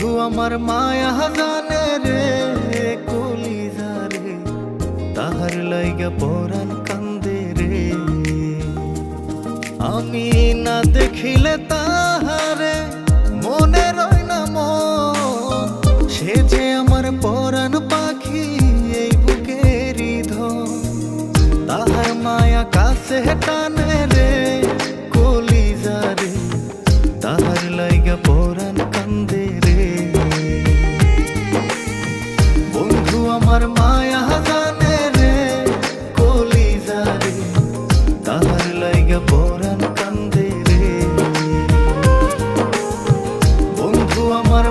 বন্ধু আমার মায়া জানে রে কলিজা রে, তাহার লাইগা পরাণ কান্দে রে। আমি না দেখিলে তাহারে মনে রয় না মন, সে যে আমার পরাণ পাখি এই বুকেরই ধন। তাহার মায়া কাছে টানে রে কলিজা রে, তাহার লাইগা পরাণ কান্দে রে। বন্ধু আমার মায়া জানে রে কলিজা রে, তাহার লাইগা পরাণ কান্দে রে। বন্ধু আমার